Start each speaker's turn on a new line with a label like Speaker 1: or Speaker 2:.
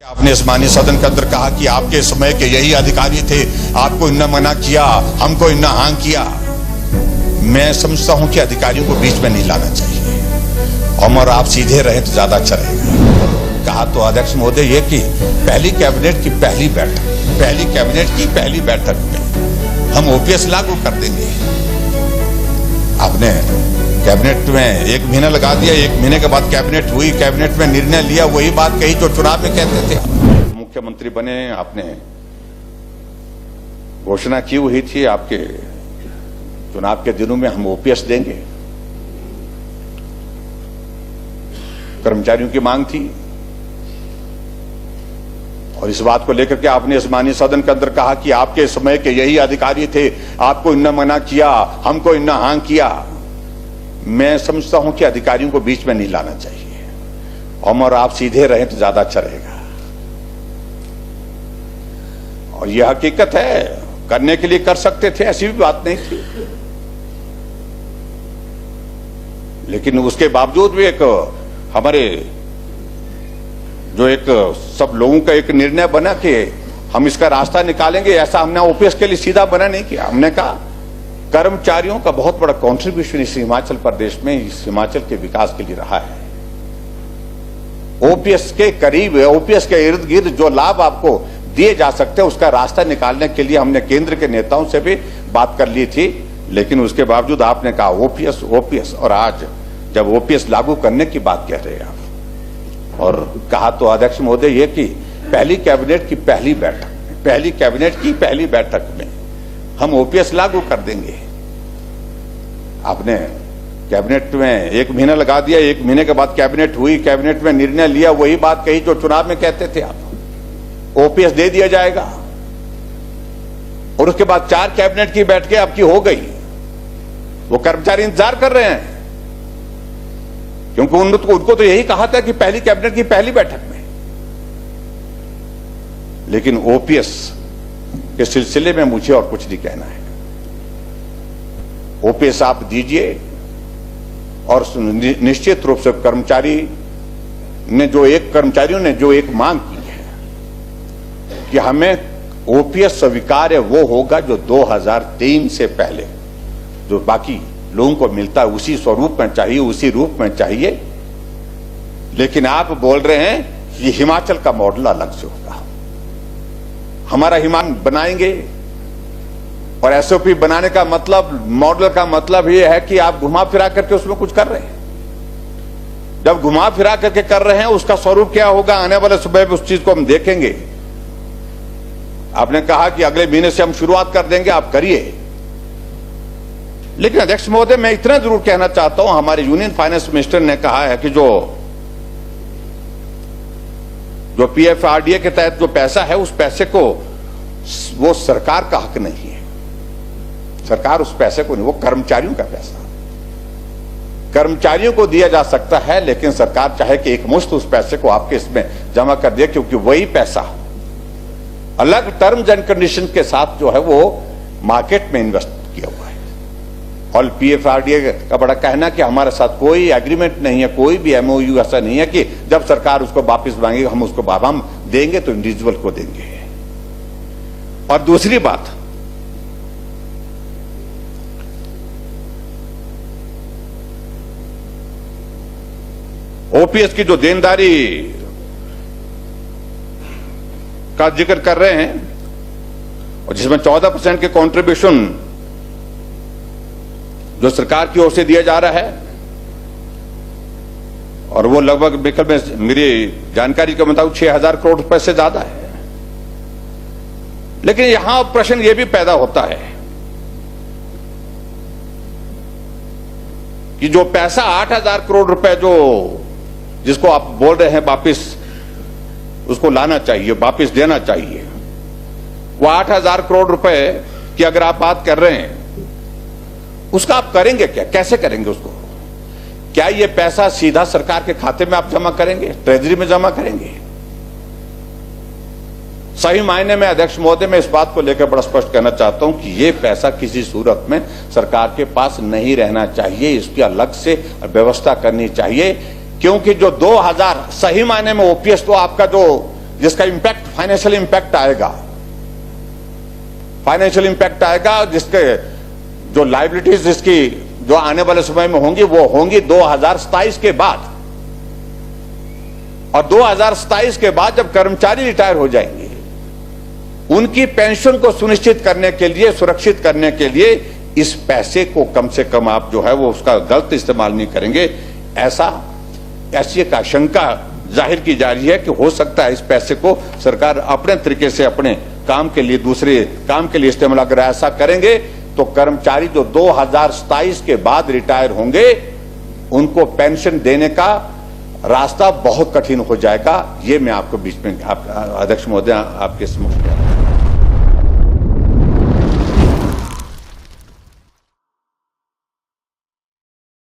Speaker 1: आपने इस माननीय सदन के अंदर कहा कि आपके समय के यही अधिकारी थे, आपको इन्ना मना किया, हमको इन्ना हाँ किया। मैं समझता हूं कि अधिकारियों को बीच में नहीं लाना चाहिए और आप सीधे रहें तो ज्यादा अच्छा रहेगा। कहा तो अध्यक्ष महोदय ये कि पहली कैबिनेट की पहली बैठक में हम ओपीएस लागू कर देंगे। आपने कैबिनेट में 1 महीना लगा दिया, 1 महीने के बाद कैबिनेट हुई, कैबिनेट में निर्णय लिया, वही बात कही जो चुनाव में कहते थे। मुख्यमंत्री बने, आपने घोषणा की हुई थी आपके चुनाव के दिनों में हम ओपीएस देंगे। कर्मचारियों की मांग थी और इस बात को लेकर के आपने इस माननीय सदन के अंदर कहा कि आपके समय के यही अधिकारी थे, आपको इन्ना मना किया, हमको इन्ना हाँ किया। मैं समझता हूं कि अधिकारियों को बीच में नहीं लाना चाहिए और आप सीधे रहें तो ज्यादा अच्छा रहेगा। और यह हकीकत है, करने के लिए कर सकते थे, ऐसी भी बात नहीं थी, लेकिन उसके बावजूद भी एक हमारे जो एक सब लोगों का एक निर्णय बना कि हम इसका रास्ता निकालेंगे। ऐसा हमने ओपीएस के लिए सीधा बना नहीं किया। हमने कहा कर्मचारियों का बहुत बड़ा कंट्रीब्यूशन इस हिमाचल प्रदेश में, इस हिमाचल के विकास के लिए रहा है। ओपीएस के करीब, ओपीएस के इर्द गिर्द जो लाभ आपको दिए जा सकते हैं उसका रास्ता निकालने के लिए हमने केंद्र के नेताओं से भी बात कर ली थी, लेकिन उसके बावजूद आपने कहा ओपीएस और आज जब ओपीएस लागू करने की बात कह रहे हैं आप, और कहा तो अध्यक्ष महोदय ये कि पहली कैबिनेट की पहली बैठक में हम ओपीएस लागू कर देंगे। आपने कैबिनेट में 1 महीना लगा दिया, 1 महीने के बाद कैबिनेट हुई, कैबिनेट में निर्णय लिया, वही बात कही जो चुनाव में कहते थे आप, ओपीएस दे दिया जाएगा। और उसके बाद 4 कैबिनेट की बैठकें आपकी हो गई। वो कर्मचारी इंतजार कर रहे हैं क्योंकि उनको तो यही कहा था कि पहली कैबिनेट की पहली बैठक में, लेकिन ओपीएस के सिलसिले में मुझे और कुछ नहीं कहना है। ओपीएस आप दीजिए और निश्चित रूप से कर्मचारियों ने जो एक मांग की है कि हमें ओपीएस स्वीकार्य वो होगा जो 2003 से पहले जो बाकी लोगों को मिलता है उसी स्वरूप में चाहिए, उसी रूप में चाहिए। लेकिन आप बोल रहे हैं कि हिमाचल का मॉडल अलग से होगा, हमारा हिमाचल बनाएंगे। और एसओपी बनाने का मतलब, मॉडल का मतलब यह है कि आप घुमा फिरा करके उसमें कुछ कर रहे हैं। जब घुमा फिरा करके कर रहे हैं उसका स्वरूप क्या होगा, आने वाले समय में उस चीज को हम देखेंगे। आपने कहा कि अगले महीने से हम शुरुआत कर देंगे, आप करिए। लेकिन अध्यक्ष महोदय मैं इतना जरूर कहना चाहता हूं, हमारे यूनियन फाइनेंस मिनिस्टर ने कहा है कि जो पीएफआरडीए के तहत जो पैसा है उस पैसे को वो सरकार का हक नहीं है, सरकार उस पैसे को नहीं, वो कर्मचारियों का पैसा, कर्मचारियों को दिया जा सकता है। लेकिन सरकार चाहे कि एकमुश्त उस पैसे को आपके इसमें जमा कर दे, क्योंकि वही पैसा अलग टर्म्स एंड कंडीशन के साथ जो है वो मार्केट में इन्वेस्ट किया हुआ है। और पीएफआरडीए का बड़ा कहना कि हमारे साथ कोई एग्रीमेंट नहीं है, कोई भी एमओयू ऐसा नहीं है कि जब सरकार उसको वापस मांगेगी हम उसको हम देंगे तो इंडिविजुअल को देंगे। और दूसरी बात, ओपीएस की जो देनदारी का जिक्र कर रहे हैं और जिसमें 14% के कंट्रीब्यूशन जो सरकार की ओर से दिया जा रहा है, और वो लगभग मेरी जानकारी के मुताबिक 6,000 करोड़ रुपए से ज्यादा है। लेकिन यहां प्रश्न यह भी पैदा होता है कि जो पैसा 8,000 करोड़ रुपए जिसको आप बोल रहे हैं वापिस उसको लाना चाहिए, वापिस देना चाहिए, वो 8,000 करोड़ रुपए की अगर आप बात कर रहे हैं, उसका आप करेंगे क्या, कैसे करेंगे उसको? क्या ये पैसा सीधा सरकार के खाते में आप जमा करेंगे, ट्रेजरी में जमा करेंगे? सही मायने में अध्यक्ष महोदय मैं इस बात को लेकर बड़ा स्पष्ट कहना चाहता हूं कि ये पैसा किसी सूरत में सरकार के पास नहीं रहना चाहिए, इसकी अलग से व्यवस्था करनी चाहिए। क्योंकि जो 2000 सही मायने में ओपीएस तो आपका जो जिसका इंपैक्ट फाइनेंशियल इंपैक्ट आएगा, जिसके जो लायबिलिटीज जिसकी जो आने वाले समय में होंगी वो होंगी 2027 के बाद। और 2027 के बाद जब कर्मचारी रिटायर हो जाएंगे, उनकी पेंशन को सुनिश्चित करने के लिए, सुरक्षित करने के लिए इस पैसे को कम से कम आप जो है वो उसका गलत इस्तेमाल नहीं करेंगे, ऐसी एक आशंका जाहिर की जा रही है कि हो सकता है इस पैसे को सरकार अपने तरीके से अपने काम के लिए, दूसरे काम के लिए इस्तेमाल अगर ऐसा करेंगे तो कर्मचारी जो 2027 के बाद रिटायर होंगे उनको पेंशन देने का रास्ता बहुत कठिन हो जाएगा। ये मैं आपको बीच में अध्यक्ष महोदय आपके समक्ष